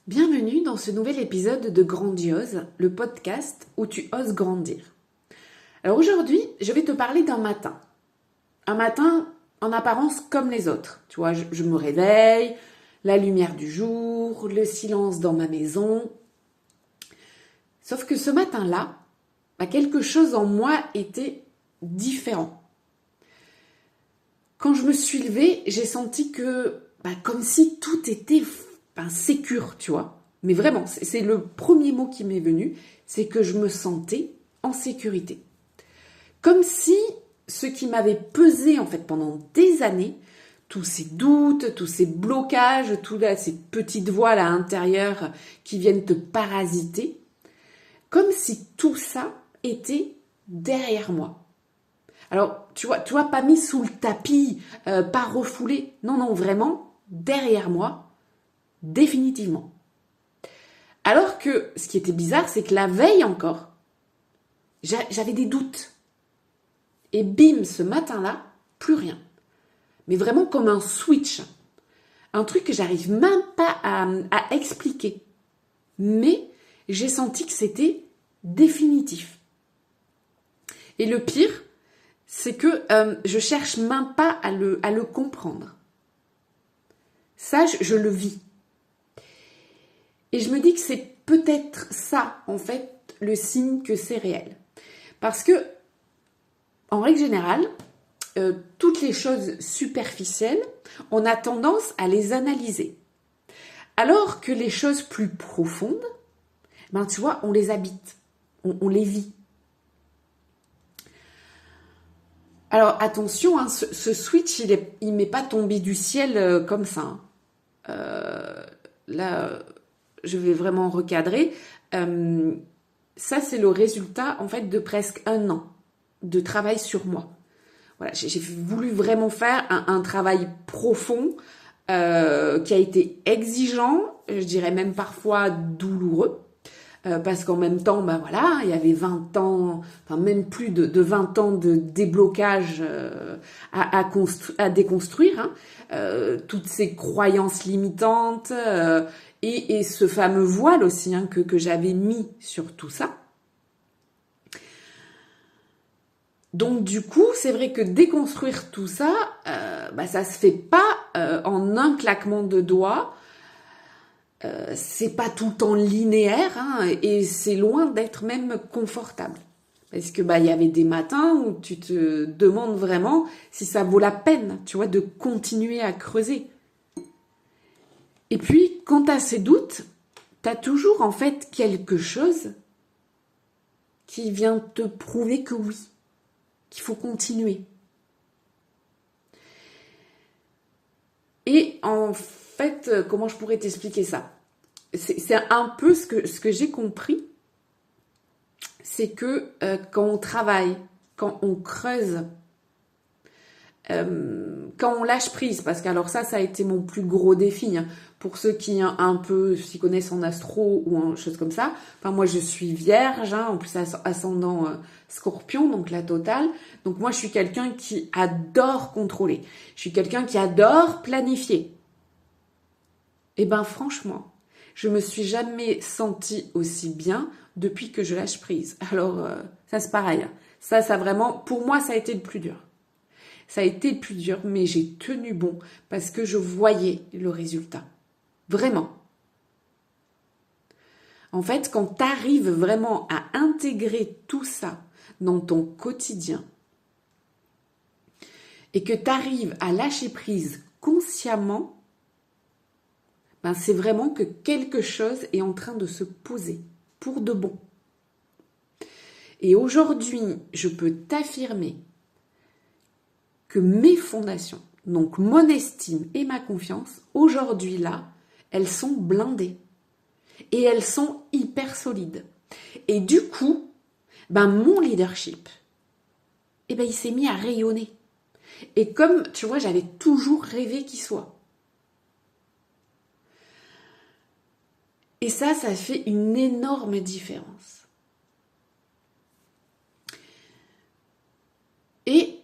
Bienvenue dans ce nouvel épisode de Grandiose, le podcast où tu oses grandir. Alors aujourd'hui, je vais te parler d'un matin. Un matin en apparence comme les autres. Tu vois, je me réveille, la lumière du jour, le silence dans ma maison. Sauf que ce matin-là, quelque chose en moi était différent. Quand je me suis levée, j'ai senti que, comme si tout était sécure, tu vois. Mais vraiment, c'est le premier mot qui m'est venu, c'est que je me sentais en sécurité. Comme si ce qui m'avait pesé en fait pendant des années, tous ces doutes, tous ces blocages, ces petites voix à l'intérieur qui viennent te parasiter, comme si tout ça était derrière moi. Alors, tu vois, pas mis sous le tapis, pas refoulé. Non, vraiment, derrière moi, définitivement. Alors que ce qui était bizarre, c'est que la veille encore, j'avais des doutes. Et bim, ce matin-là, plus rien. Mais vraiment comme un switch. Un truc que j'arrive même pas à expliquer. Mais j'ai senti que c'était définitif. Et le pire, c'est que je cherche même pas à le comprendre. Ça, je le vis. Et je me dis que c'est peut-être ça, en fait, le signe que c'est réel. Parce que, en règle générale, toutes les choses superficielles, on a tendance à les analyser. Alors que les choses plus profondes, tu vois, on les habite, on les vit. Alors attention, hein, ce switch, il m'est pas tombé du ciel comme ça. Là, je vais vraiment recadrer. Ça, c'est le résultat, en fait, de presque 1 an de travail sur moi. Voilà, j'ai voulu vraiment faire un travail profond qui a été exigeant, je dirais même parfois douloureux. Parce qu'en même temps, il y avait 20 ans, même plus de 20 ans de déblocage à déconstruire. Toutes ces croyances limitantes et ce fameux voile aussi que j'avais mis sur tout ça. Donc du coup, c'est vrai que déconstruire tout ça, ça se fait pas en un claquement de doigts. C'est pas tout le temps linéaire et c'est loin d'être même confortable. Parce que il y avait des matins où tu te demandes vraiment si ça vaut la peine, tu vois, de continuer à creuser. Et puis, quand tu as ces doutes, tu as toujours en fait quelque chose qui vient te prouver que oui, qu'il faut continuer. Et en fait, comment je pourrais t'expliquer ça ? C'est un peu ce que j'ai compris, c'est que quand on travaille, quand on creuse, quand on lâche prise, parce que alors ça a été mon plus gros défi, pour ceux qui un peu s'y connaissent en astro ou en choses comme ça. Moi je suis vierge, en plus ascendant scorpion, donc la totale. Donc moi je suis quelqu'un qui adore contrôler, je suis quelqu'un qui adore planifier. Et franchement, je me suis jamais sentie aussi bien depuis que je lâche prise. Alors ça c'est pareil, ça vraiment, pour moi ça a été le plus dur. Ça a été le plus dur, mais j'ai tenu bon parce que je voyais le résultat. Vraiment. En fait, quand tu arrives vraiment à intégrer tout ça dans ton quotidien et que tu arrives à lâcher prise consciemment, c'est vraiment que quelque chose est en train de se poser pour de bon. Et aujourd'hui, je peux t'affirmer que mes fondations, donc mon estime et ma confiance, aujourd'hui là, elles sont blindées. Et elles sont hyper solides. Et du coup, mon leadership, il s'est mis à rayonner. Et comme, tu vois, j'avais toujours rêvé qu'il soit. Et ça fait une énorme différence. Et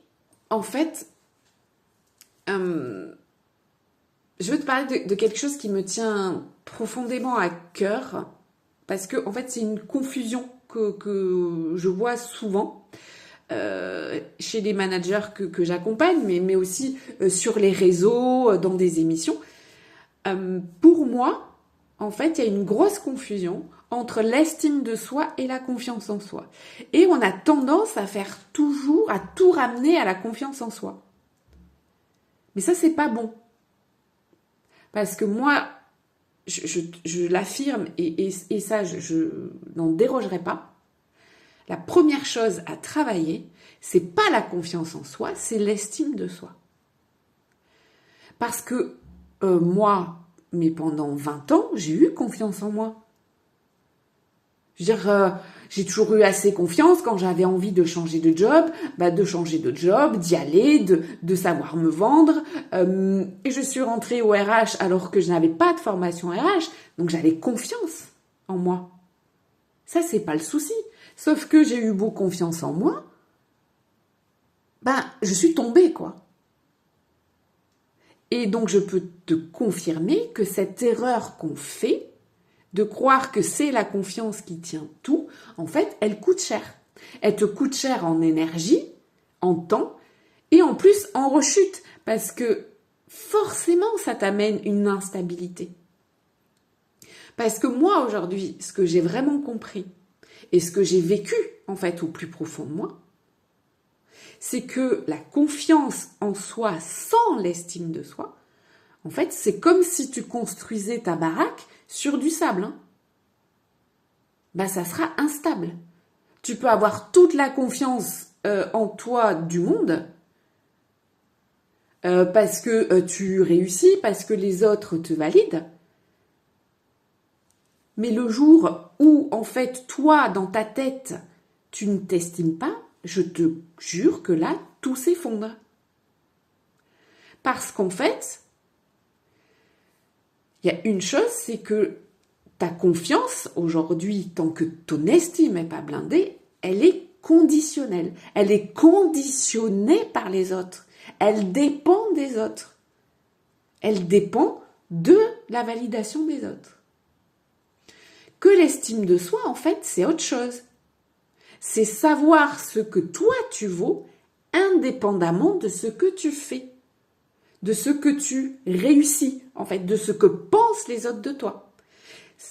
en fait, je veux te parler de quelque chose qui me tient profondément à cœur, parce que en fait, c'est une confusion que je vois souvent chez les managers que j'accompagne, mais aussi sur les réseaux, dans des émissions. Pour moi, en fait, il y a une grosse confusion entre l'estime de soi et la confiance en soi. Et on a tendance à faire toujours, à tout ramener à la confiance en soi. Mais ça, c'est pas bon. Parce que moi, je l'affirme et ça, je n'en dérogerai pas. La première chose à travailler, c'est pas la confiance en soi, c'est l'estime de soi. Parce que moi, mais pendant 20 ans, j'ai eu confiance en moi. Je veux dire, j'ai toujours eu assez confiance quand j'avais envie de changer de job, d'y aller, de savoir me vendre. Et je suis rentrée au RH alors que je n'avais pas de formation RH, donc j'avais confiance en moi. Ça, c'est pas le souci. Sauf que j'ai eu beau confiance en moi, je suis tombée, quoi. Et donc, je peux te confirmer que cette erreur qu'on fait, de croire que c'est la confiance qui tient tout, en fait, elle coûte cher. Elle te coûte cher en énergie, en temps, et en plus en rechute, parce que forcément, ça t'amène une instabilité. Parce que moi, aujourd'hui, ce que j'ai vraiment compris, et ce que j'ai vécu, en fait, au plus profond de moi, c'est que la confiance en soi sans l'estime de soi, en fait, c'est comme si tu construisais ta baraque sur du sable. Ça sera instable. Tu peux avoir toute la confiance en toi du monde parce que tu réussis, parce que les autres te valident. Mais le jour où, en fait, toi, dans ta tête, tu ne t'estimes pas, je te jure que là, tout s'effondre. Parce qu'en fait, il y a une chose, c'est que ta confiance, aujourd'hui, tant que ton estime n'est pas blindée, elle est conditionnelle. Elle est conditionnée par les autres. Elle dépend des autres. Elle dépend de la validation des autres. Que l'estime de soi, en fait, c'est autre chose. C'est savoir ce que toi tu vaux indépendamment de ce que tu fais, de ce que tu réussis, en fait, de ce que pensent les autres de toi.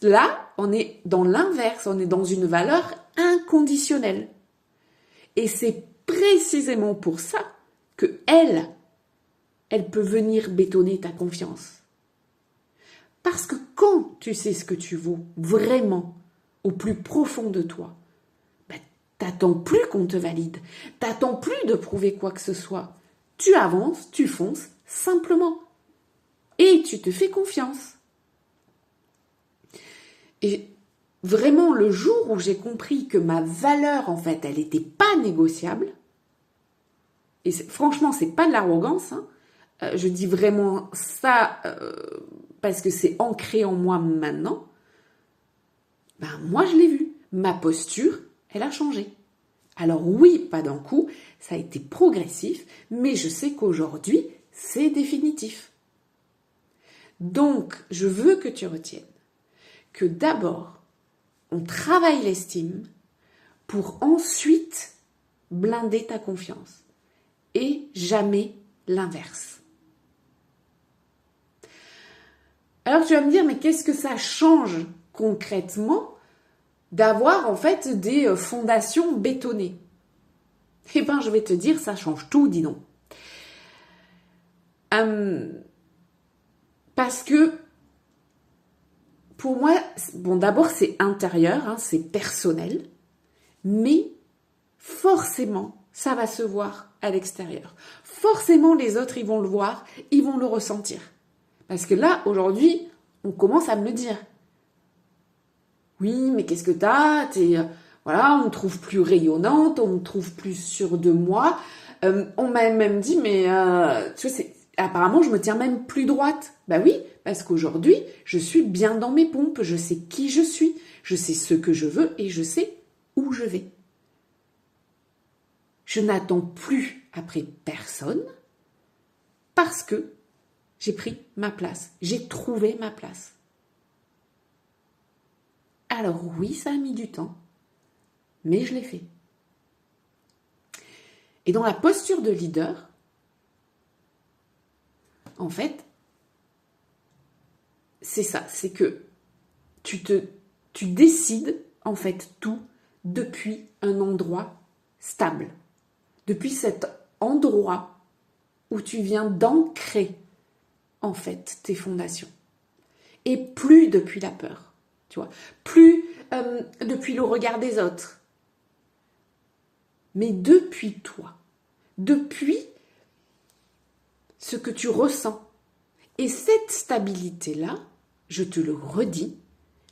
Là, on est dans l'inverse, on est dans une valeur inconditionnelle. Et c'est précisément pour ça que elle peut venir bétonner ta confiance. Parce que quand tu sais ce que tu vaux vraiment au plus profond de toi, t'attends plus qu'on te valide, t'attends plus de prouver quoi que ce soit. Tu avances, tu fonces simplement et tu te fais confiance. Et vraiment, le jour où j'ai compris que ma valeur, en fait, elle n'était pas négociable, et franchement, c'est pas de l'arrogance, je dis vraiment ça parce que c'est ancré en moi maintenant, moi, je l'ai vu. Ma posture, elle a changé. Alors oui, pas d'un coup, ça a été progressif, mais je sais qu'aujourd'hui, c'est définitif. Donc, je veux que tu retiennes que d'abord, on travaille l'estime pour ensuite blinder ta confiance et jamais l'inverse. Alors tu vas me dire, mais qu'est-ce que ça change concrètement d'avoir en fait des fondations bétonnées? Eh bien, je vais te dire, ça change tout, dis donc. Parce que pour moi, d'abord c'est intérieur, c'est personnel, mais forcément, ça va se voir à l'extérieur. Forcément, les autres, ils vont le voir, ils vont le ressentir. Parce que là, aujourd'hui, on commence à me le dire. Oui, mais qu'est-ce que t'as ? Voilà, on me trouve plus rayonnante, on me trouve plus sûre de moi. On m'a même dit, mais tu vois, apparemment, je me tiens même plus droite. Oui, parce qu'aujourd'hui, je suis bien dans mes pompes, je sais qui je suis, je sais ce que je veux et je sais où je vais. Je n'attends plus après personne parce que J'ai pris ma place. J'ai trouvé ma place. Alors oui, ça a mis du temps, mais je l'ai fait. Et dans la posture de leader, en fait, c'est ça, c'est que tu décides en fait tout depuis un endroit stable, depuis cet endroit où tu viens d'ancrer en fait tes fondations, et plus depuis la peur, tu vois, plus depuis le regard des autres, mais depuis toi, depuis ce que tu ressens. Et cette stabilité-là, je te le redis,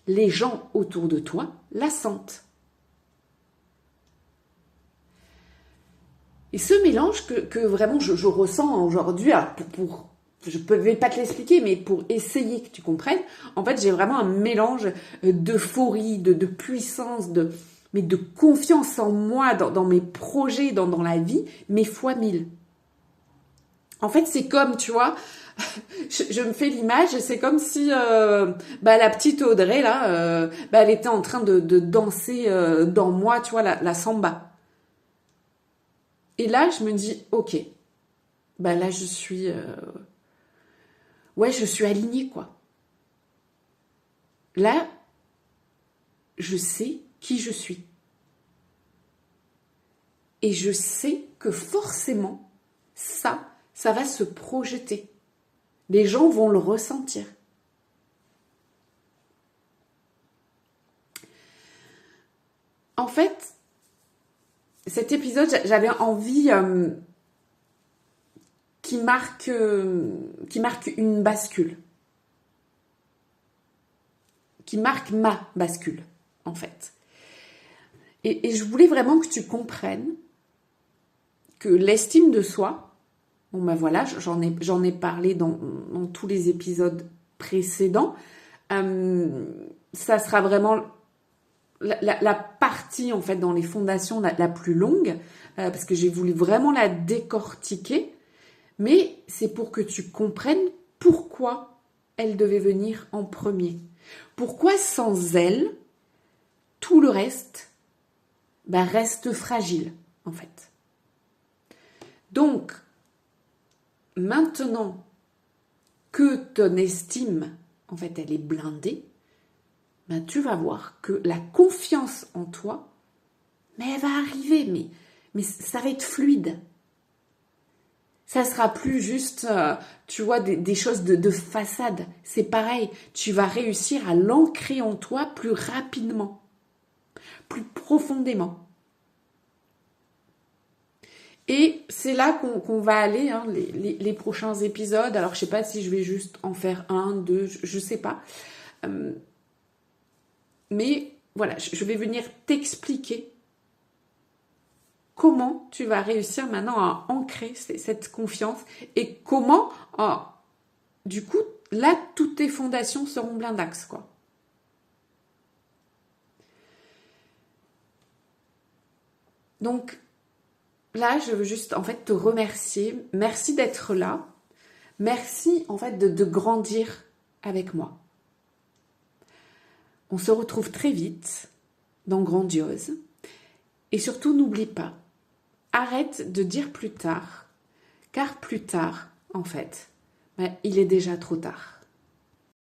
les gens autour de toi la sentent. Et ce mélange que vraiment je ressens aujourd'hui, alors je ne vais pas te l'expliquer, mais pour essayer que tu comprennes, en fait, j'ai vraiment un mélange d'euphorie, de puissance, mais de confiance en moi, dans mes projets, dans la vie, mais fois 1000. En fait, c'est comme, tu vois, je me fais l'image, c'est comme si la petite Audrey, là, elle était en train de danser dans moi, tu vois, la samba. Et là, je me dis, ok, là, je suis alignée, quoi. Là, je sais qui je suis. Et je sais que forcément, ça va se projeter. Les gens vont le ressentir. En fait, cet épisode, j'avais envie qui marque une bascule. Qui marque ma bascule, en fait. Et je voulais vraiment que tu comprennes que l'estime de soi, voilà, j'en ai parlé dans tous les épisodes précédents, ça sera vraiment la partie, en fait, dans les fondations la plus longue, parce que j'ai voulu vraiment la décortiquer, mais c'est pour que tu comprennes pourquoi elle devait venir en premier. Pourquoi sans elle, tout le reste reste fragile, en fait. Donc, maintenant que ton estime, en fait, elle est blindée, tu vas voir que la confiance en toi, elle va arriver, mais ça va être fluide. Ça sera plus juste, tu vois, des choses de façade. C'est pareil, tu vas réussir à l'ancrer en toi plus rapidement, plus profondément. Et c'est là qu'on va aller, hein, les prochains épisodes. Alors, je sais pas si je vais juste en faire 1, 2, je sais pas. Mais voilà, je vais venir t'expliquer comment tu vas réussir maintenant à ancrer cette confiance et comment, du coup, là, toutes tes fondations seront blindax, quoi. Donc, là, je veux juste, en fait, te remercier. Merci d'être là. Merci, en fait, de grandir avec moi. On se retrouve très vite dans Grandiose. Et surtout, n'oublie pas, arrête de dire plus tard, car plus tard, en fait, il est déjà trop tard.